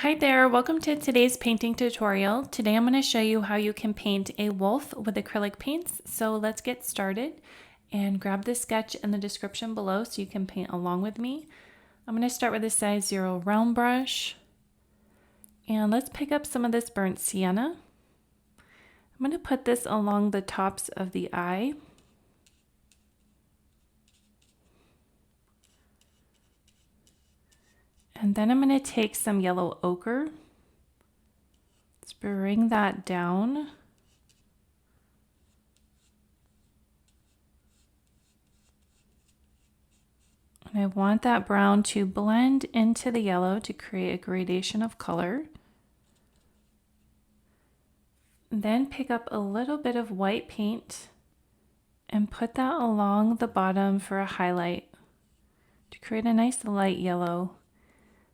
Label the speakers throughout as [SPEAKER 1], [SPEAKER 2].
[SPEAKER 1] Hi there, welcome to today's painting tutorial. Today I'm going to show you how you can paint a wolf with acrylic paints. So let's get started and grab the sketch in the description below so you can paint along with me. I'm going to start with a size 0 round brush and let's pick up some of this burnt sienna. I'm going to put this along the tops of the eye. And then I'm going to take some yellow ochre. Let's bring that down. And I want that brown to blend into the yellow to create a gradation of color. Then pick up a little bit of white paint and put that along the bottom for a highlight to create a nice light yellow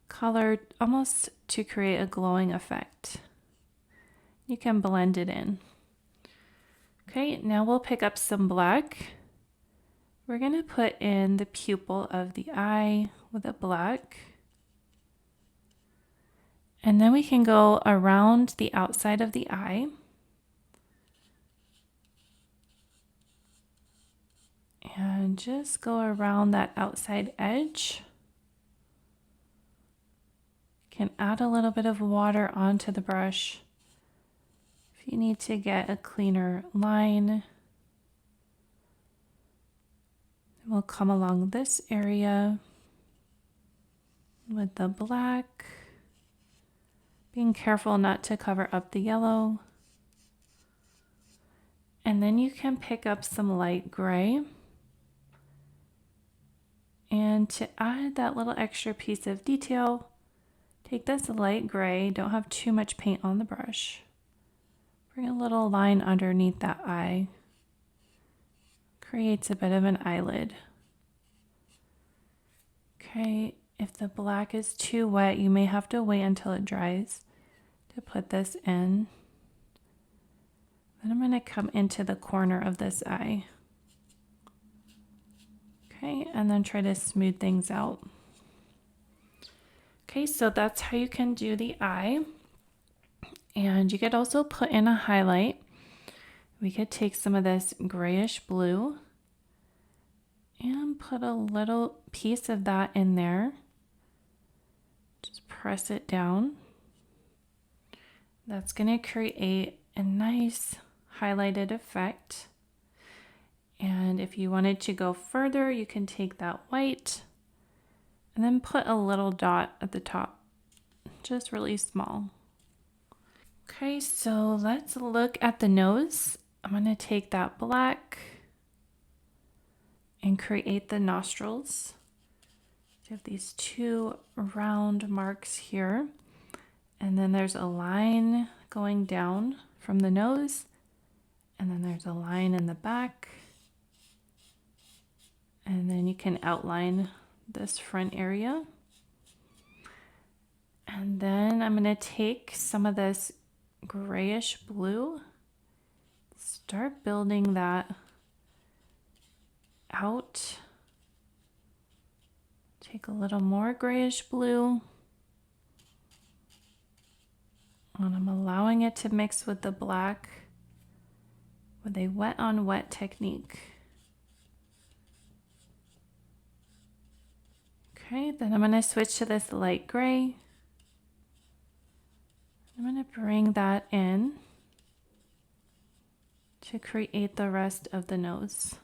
[SPEAKER 1] color, almost to create a glowing effect. You can blend it in. Okay, now we'll pick up some black. We're going to put in the pupil of the eye with a black. And then we can go around the outside of the eye. And just go around that outside edge. Can add a little bit of water onto the brush if you need to get a cleaner line. We'll come along this area with the black, being careful not to cover up the yellow. And then you can pick up some light gray. And to add that little extra piece of detail, take this light gray, don't have too much paint on the brush. Bring a little line underneath that eye. Creates a bit of an eyelid. Okay, if the black is too wet, you may have to wait until it dries to put this in. Then I'm going to come into the corner of this eye. Okay, and then try to smooth things out. Okay, so that's how you can do the eye. And you could also put in a highlight. We could take some of this grayish blue and put a little piece of that in there. Just press it down. That's going to create a nice highlighted effect. And if you wanted to go further, you can take that white and then put a little dot at the top, just really small. Okay, so let's look at the nose. I'm going to take that black and create the nostrils. You have these two round marks here, and then there's a line going down from the nose, and then there's a line in the back, and then you can outline this front area. And then I'm going to take some of this grayish blue, start building that out. Take a little more grayish blue, and I'm allowing it to mix with the black with a wet on wet technique. Okay, then I'm going to switch to this light gray. I'm going to bring that in to create the rest of the nose.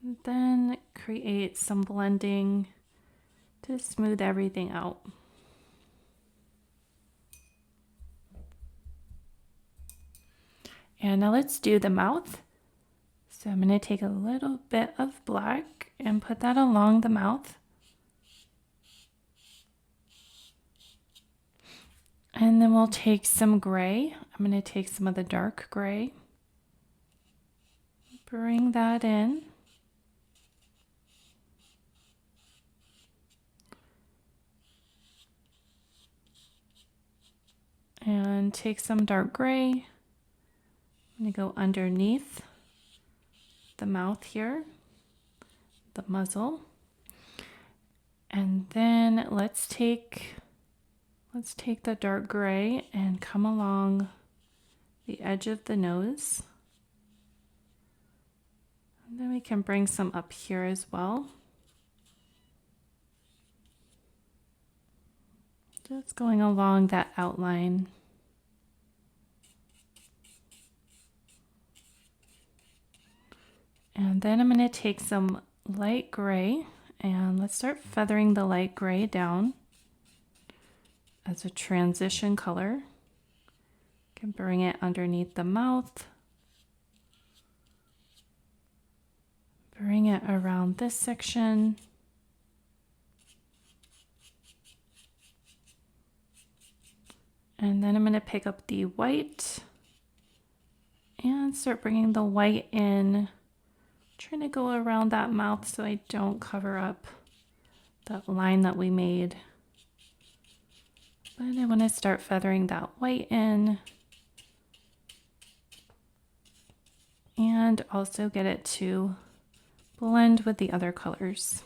[SPEAKER 1] And then create some blending to smooth everything out. And now let's do the mouth. So I'm going to take a little bit of black and put that along the mouth. And then we'll take some gray. I'm going to take some of the dark gray. Bring that in. And take some dark gray. I'm going to go underneath the mouth here, the muzzle. And then let's take the dark gray and come along the edge of the nose. And then we can bring some up here as well. Just going along that outline. And then I'm going to take some light gray and let's start feathering the light gray down as a transition color. Can bring it underneath the mouth. Bring it around this section. And then I'm going to pick up the white and start bringing the white in. Trying to go around that mouth so I don't cover up that line that we made. But I want to start feathering that white in. And also get it to blend with the other colors.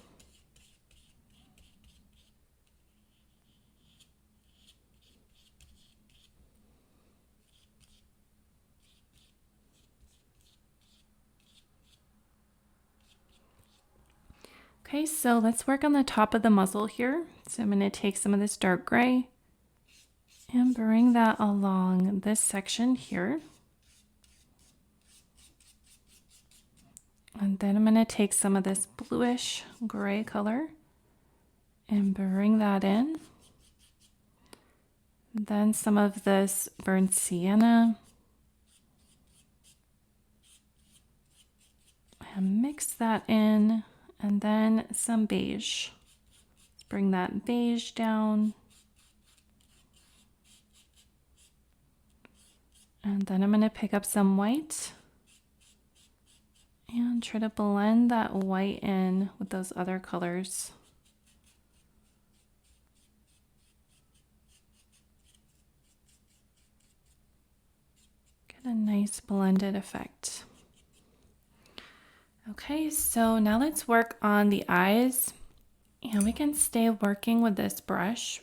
[SPEAKER 1] Okay, so let's work on the top of the muzzle here. So I'm going to take some of this dark gray and bring that along this section here. And then I'm going to take some of this bluish gray color and bring that in. Then some of this burnt sienna. And mix that in. And then some beige. Let's bring that beige down. And then I'm going to pick up some white and try to blend that white in with those other colors. Get a nice blended effect. Okay, so now let's work on the eyes, and we can stay working with this brush.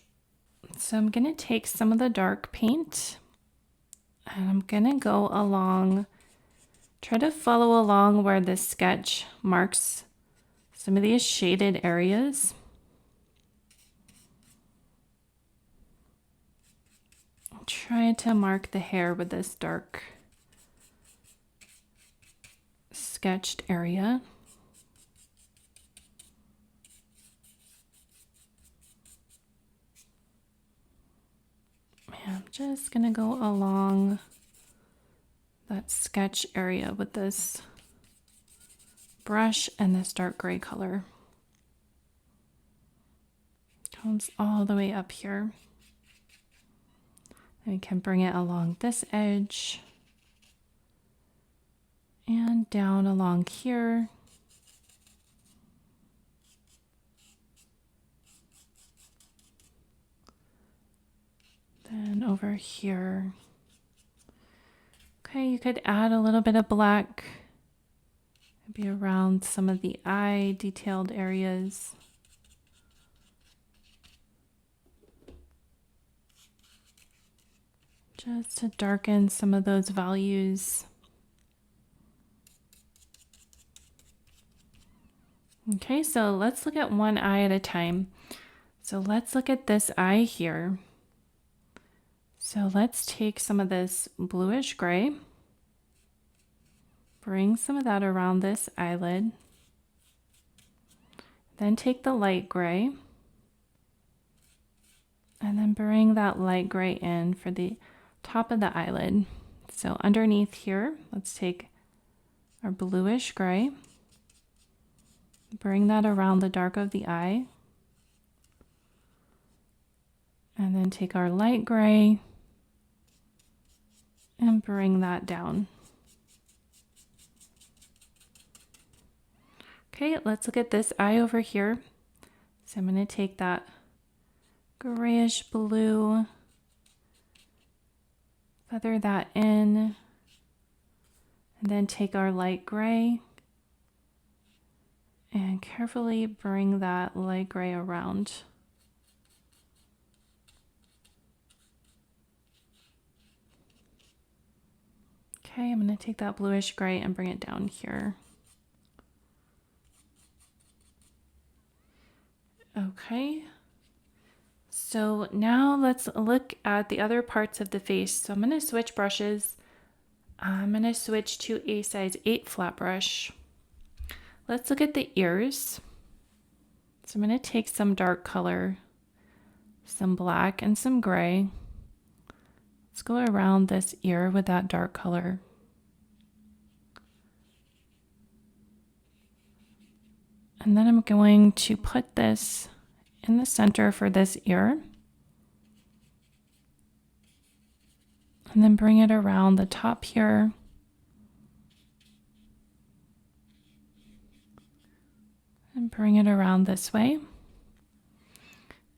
[SPEAKER 1] So I'm going to take some of the dark paint and I'm going to go along, try to follow along where this sketch marks some of these shaded areas. Try to mark the hair with this dark sketched area. And I'm just going to go along that sketch area with this brush and this dark gray color. Comes all the way up here. And we can bring it along this edge and down along here. Then over here. Okay, you could add a little bit of black, maybe around some of the eye detailed areas. Just to darken some of those values. Okay, so let's look at one eye at a time. So let's look at this eye here. So let's take some of this bluish gray, bring some of that around this eyelid, then take the light gray, and then bring that light gray in for the top of the eyelid. So underneath here, let's take our bluish gray, bring that around the dark of the eye, and then take our light gray and bring that down. Okay, let's look at this eye over here. So I'm going to take that grayish blue, feather that in, and then take our light gray And carefully bring that light gray around. Okay, I'm going to take that bluish gray and bring it down here. Okay, so now let's look at the other parts of the face. So I'm going to switch brushes. I'm going to switch to a size 8 flat brush. Let's look at the ears. So I'm going to take some dark color, some black and some gray. Let's go around this ear with that dark color. And then I'm going to put this in the center for this ear. And then bring it around the top here. And bring it around this way.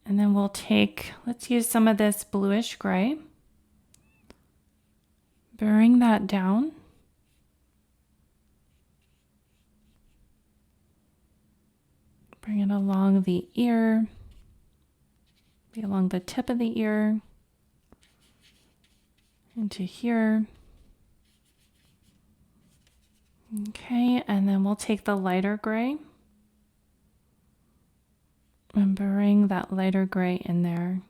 [SPEAKER 1] And then we'll take, let's use some of this bluish gray. Bring that down. Bring it along the ear, be along the tip of the ear, into here. Okay, and then we'll take the lighter gray and bring that lighter gray in there.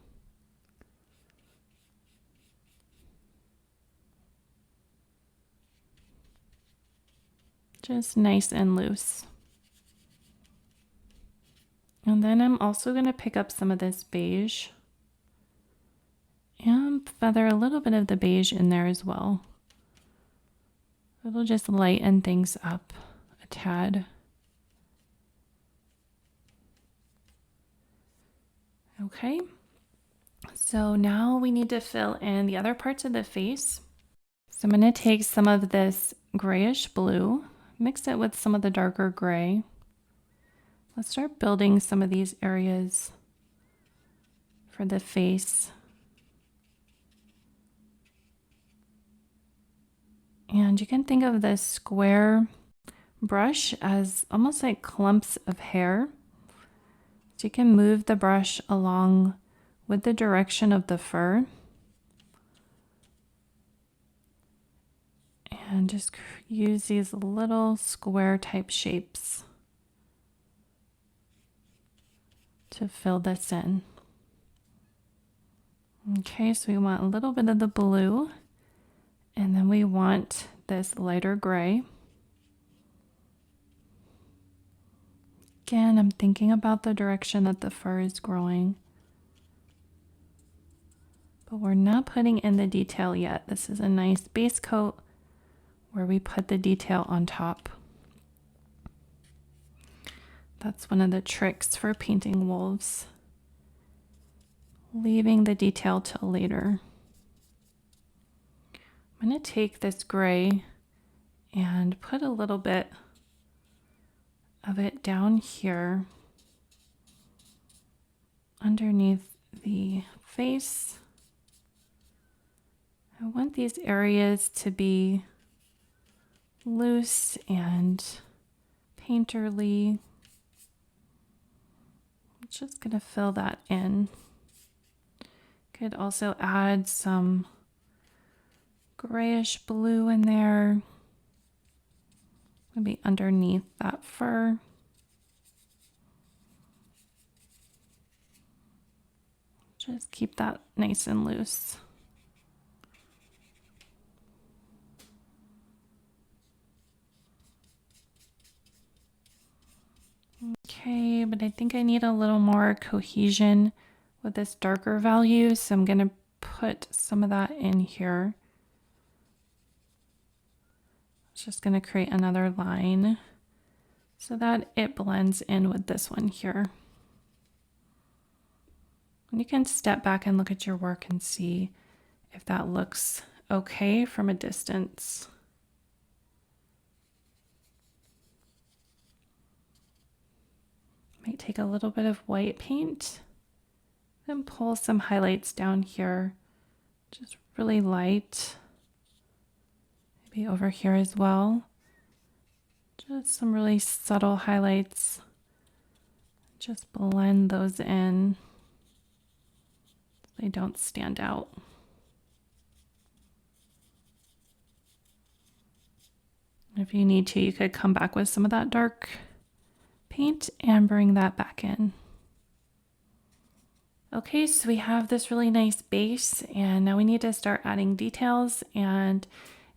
[SPEAKER 1] Just nice and loose. And then I'm also going to pick up some of this beige and feather a little bit of the beige in there as well. It'll just lighten things up a tad. Okay, so now we need to fill in the other parts of the face. So I'm going to take some of this grayish blue, mix it with some of the darker gray. Let's start building some of these areas for the face. And you can think of this square brush as almost like clumps of hair. So you can move the brush along with the direction of the fur. And just use these little square type shapes to fill this in. Okay, so we want a little bit of the blue, and then we want this lighter gray. Again, I'm thinking about the direction that the fur is growing, but we're not putting in the detail yet. This is a nice base coat where we put the detail on top. That's one of the tricks for painting wolves, leaving the detail till later. I'm going to take this gray and put a little bit of it down here underneath the face. I want these areas to be loose and painterly. I'm just going to fill that in. Could also add some grayish blue in there, maybe underneath that fur. Just keep that nice and loose. Okay, but I think I need a little more cohesion with this darker value, so I'm going to put some of that in here. It's just going to create another line so that it blends in with this one here. And you can step back and look at your work and see if that looks okay from a distance. Might take a little bit of white paint and pull some highlights down here, just really light. Maybe over here as well. Just some really subtle highlights. Just blend those in so they don't stand out. If you need to, you could come back with some of that dark paint and bring that back in. Okay, so we have this really nice base, and now we need to start adding details and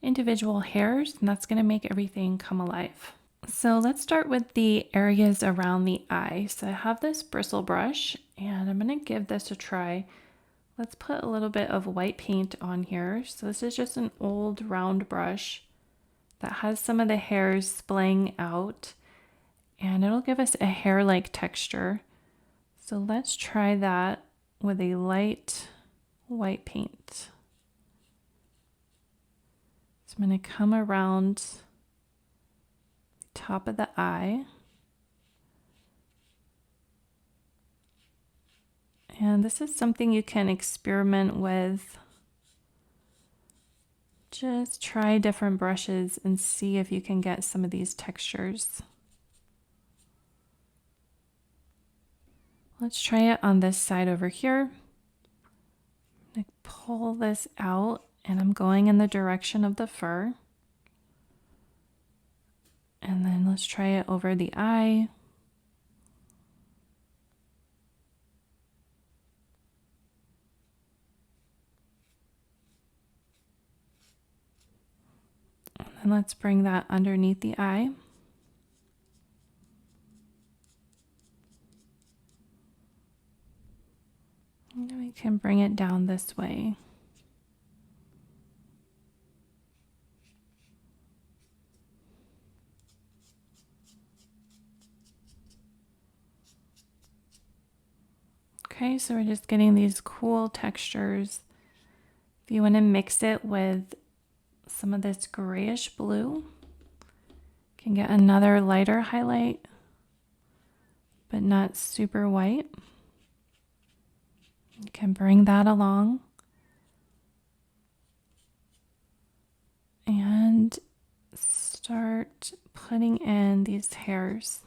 [SPEAKER 1] individual hairs, and that's going to make everything come alive. So let's start with the areas around the eye. So I have this bristle brush, and I'm going to give this a try. Let's put a little bit of white paint on here. So this is just an old round brush that has some of the hairs splaying out, and it'll give us a hair-like texture. So let's try that with a light white paint. So I'm going to come around the top of the eye. And this is something you can experiment with. Just try different brushes and see if you can get some of these textures. Let's try it on this side over here. I'm going to pull this out, and I'm going in the direction of the fur. And then let's try it over the eye. And then let's bring that underneath the eye. And then we can bring it down this way. Okay, so we're just getting these cool textures. If you want to mix it with some of this grayish blue, you can get another lighter highlight, but not super white. You can bring that along and start putting in these hairs.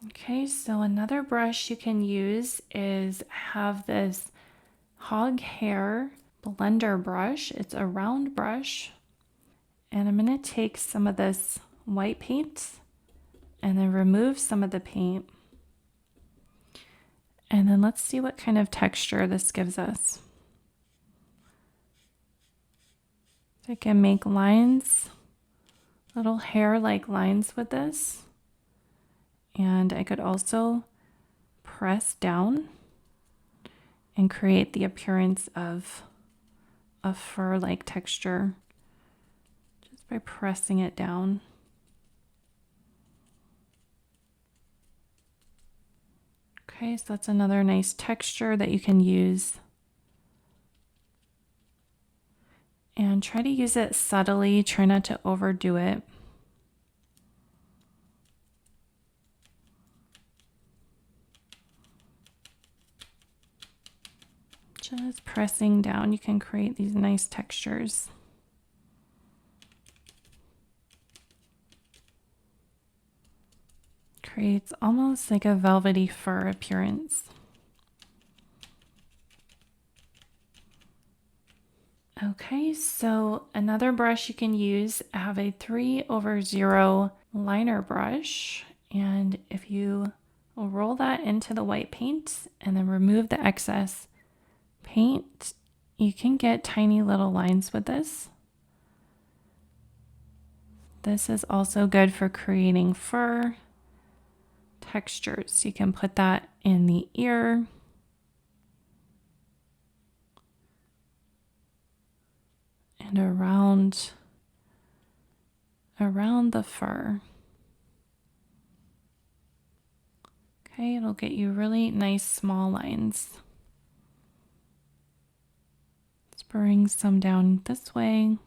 [SPEAKER 1] Okay, so another brush you can use is have this hog hair blender brush. It's a round brush. And I'm going to take some of this white paint and then remove some of the paint. And then let's see what kind of texture this gives us. I can make lines, little hair-like lines with this. And I could also press down and create the appearance of a fur-like texture just by pressing it down. Okay, so that's another nice texture that you can use. And try to use it subtly, try not to overdo it. Just pressing down, you can create these nice textures. Creates almost like a velvety fur appearance. Okay, so another brush you can use, I have a 3/0 liner brush, and if you roll that into the white paint and then remove the excess paint, you can get tiny little lines with this. This is also good for creating fur textures. You can put that in the ear. And around the fur. Okay, it'll get you really nice small lines. Let's bring some down this way.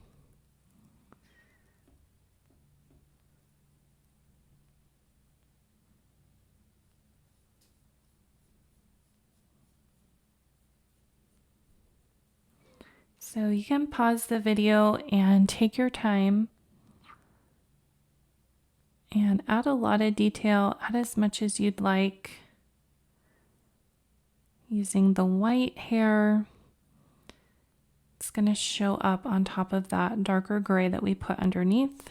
[SPEAKER 1] So you can pause the video and take your time and add a lot of detail, add as much as you'd like. Using the white hair, it's going to show up on top of that darker gray that we put underneath.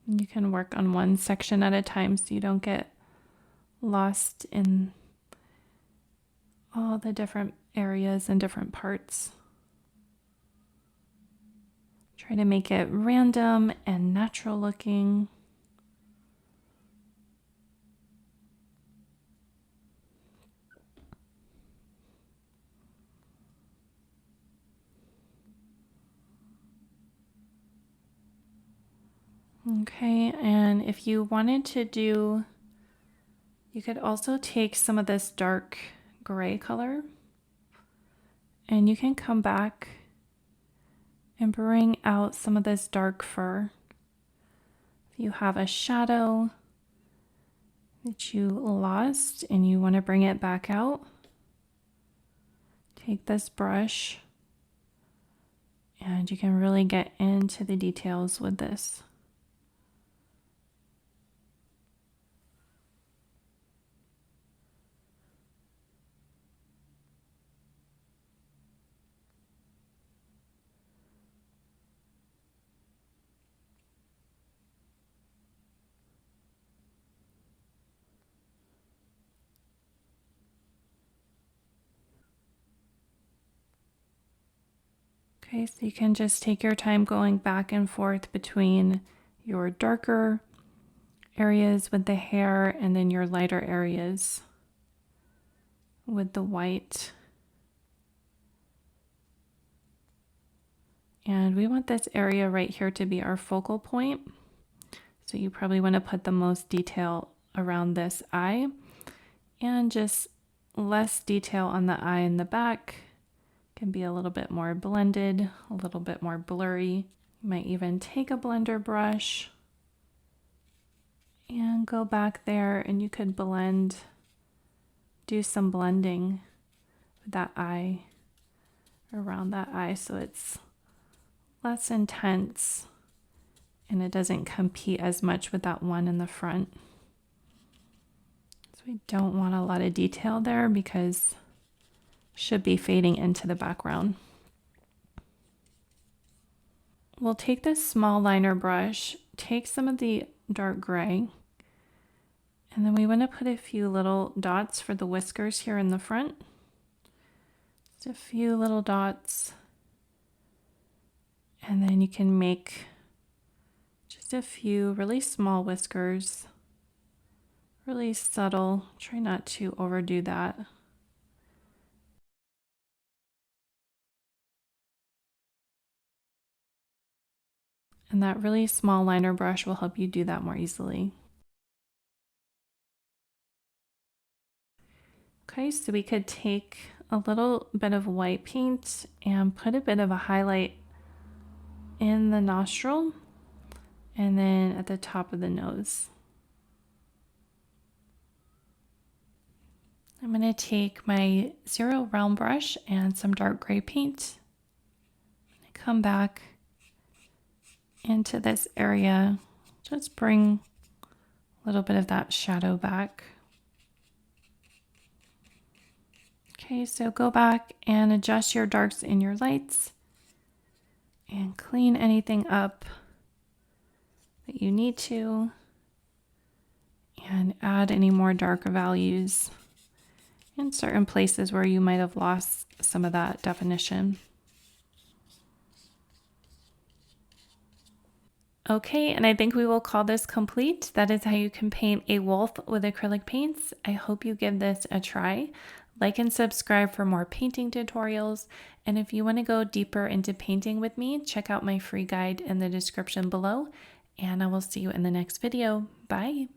[SPEAKER 1] And you can work on one section at a time so you don't get lost in all the different areas and different parts. Try to make it random and natural looking. Okay, and if you wanted to do, you could also take some of this dark gray color and you can come back and bring out some of this dark fur. If you have a shadow that you lost and you want to bring it back out, take this brush and you can really get into the details with this. Okay, so you can just take your time going back and forth between your darker areas with the hair and then your lighter areas with the white. And we want this area right here to be our focal point. So you probably want to put the most detail around this eye and just less detail on the eye in the back. Can be a little bit more blended, a little bit more blurry. You might even take a blender brush and go back there and you could blend, do some blending with that eye, around that eye so it's less intense and it doesn't compete as much with that one in the front. So we don't want a lot of detail there because should be fading into the background. We'll take this small liner brush, take some of the dark gray, and then we want to put a few little dots for the whiskers here in the front. Just a few little dots. And then you can make just a few really small whiskers, really subtle. Try not to overdo that. And that really small liner brush will help you do that more easily. Okay, so we could take a little bit of white paint and put a bit of a highlight in the nostril and then at the top of the nose. I'm going to take my 0 round brush and some dark gray paint. Come back into this area, just bring a little bit of that shadow back. Okay, so go back and adjust your darks and your lights and clean anything up that you need to and add any more darker values in certain places where you might have lost some of that definition. Okay, and I think we will call this complete. That is how you can paint a wolf with acrylic paints. I hope you give this a try. Like and subscribe for more painting tutorials. And if you want to go deeper into painting with me, check out my free guide in the description below. And I will see you in the next video. Bye.